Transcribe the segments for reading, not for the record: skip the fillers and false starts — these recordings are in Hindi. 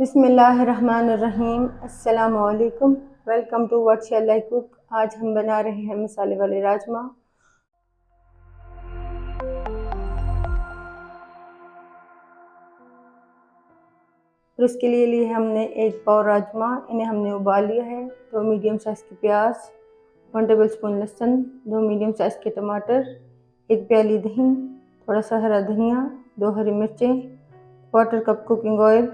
बिस्मिल्लाहिर्रहमानिर्रहीम। अस्सलामुअलैकुम। Welcome to what shall I cook. आज हम बना रहे हैं मसाले वाले राजमा। और उसके लिए लिए हमने एक पाव राजमा, इन्हें हमने उबाल लिया है। 2 मीडियम साइज़ के प्याज, 1 टेबल स्पून लहसुन, 2 मीडियम साइज़ के टमाटर, 1 प्याली दही, थोड़ा सा हरा धनिया, 2 हरी मिर्चें, 1/4 कप कुकिंग ऑयल,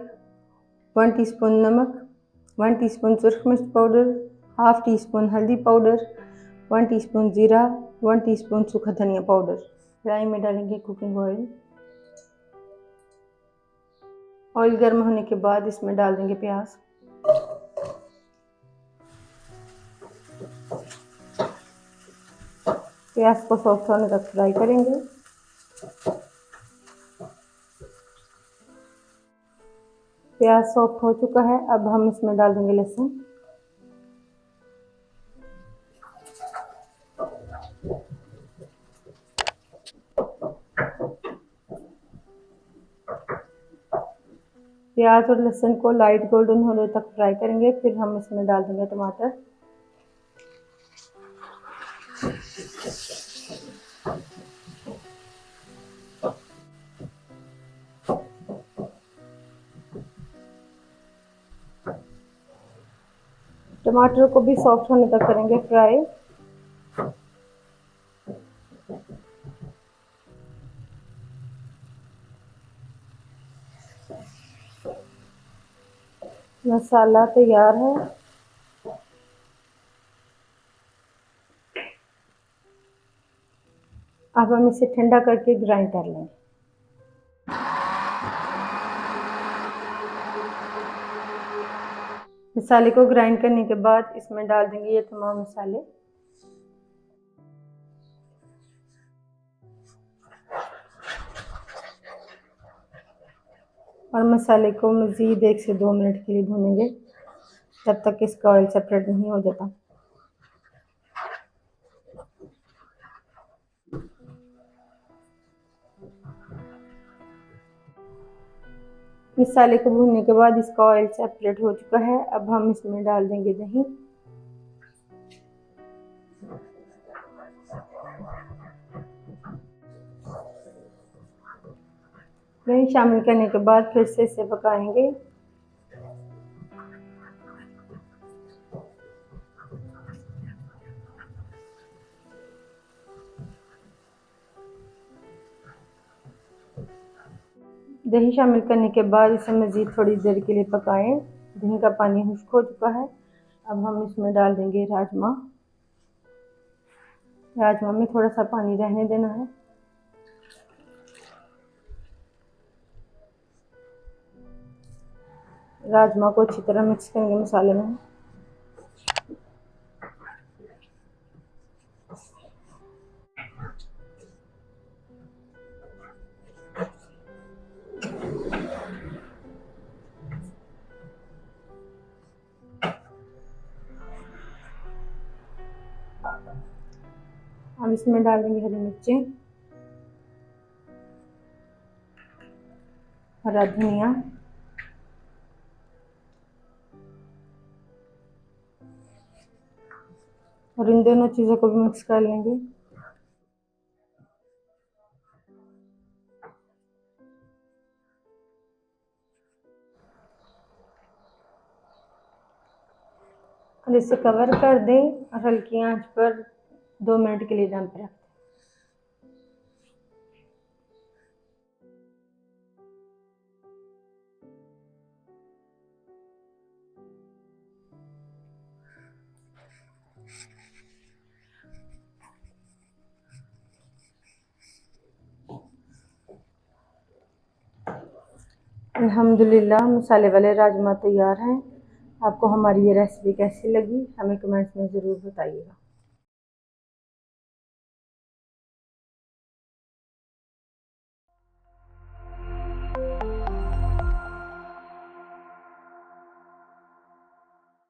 1 टीस्पून नमक, 1 टीस्पून सुरख मिर्च पाउडर, हाफ टी स्पून हल्दी पाउडर, 1 टीस्पून जीरा, 1 टीस्पून सूखा धनिया पाउडर। कढ़ाई में डालेंगे कुकिंग ऑयल। ऑयल गर्म होने के बाद इसमें डाल देंगे प्याज। प्याज को सॉफ्ट होने तक फ्राई करेंगे। प्याज सॉफ्ट हो चुका है, अब हम इसमें डाल देंगे लहसुन। प्याज और लहसुन को लाइट गोल्डन होने तक फ्राई करेंगे, फिर हम इसमें डाल देंगे टमाटर। टमाटर को भी सॉफ्ट होने तक करेंगे फ्राई। मसाला तैयार है। अब हम इसे ठंडा करके ग्राइंड कर लेंगे। मसाले को ग्राइंड करने के बाद इसमें डाल देंगे ये तमाम मसाले। और मसाले को मज़ीद 1 से 2 मिनट के लिए भूनेंगे, तब तक इसका ऑयल सेपरेट नहीं हो जाता। मसाले को भूनने के बाद इसका ऑयल सेपरेट हो चुका है। अब हम इसमें डाल देंगे दही। दही शामिल करने के बाद फिर से इसे पकाएंगे। दही शामिल करने के बाद इसे मज़ीद थोड़ी देर के लिए पकाएं। दही का पानी खुश्क हो चुका है। अब हम इसमें डाल देंगे राजमा। राजमा में थोड़ा सा पानी रहने देना है। राजमा को अच्छी तरह मिक्स करेंगे मसाले में। अब इसमें डाल देंगे हरी मिर्चें, हरा धनिया, और इन दोनों चीज़ों को भी मिक्स कर लेंगे। और इसे कवर कर दें और हल्की आंच पर 2 मिनट के लिए दम पर रख दें। अल्हम्दुलिल्लाह मसाले वाले राजमा तैयार हैं। आपको हमारी ये रेसिपी कैसी लगी हमें कमेंट्स में ज़रूर बताइएगा।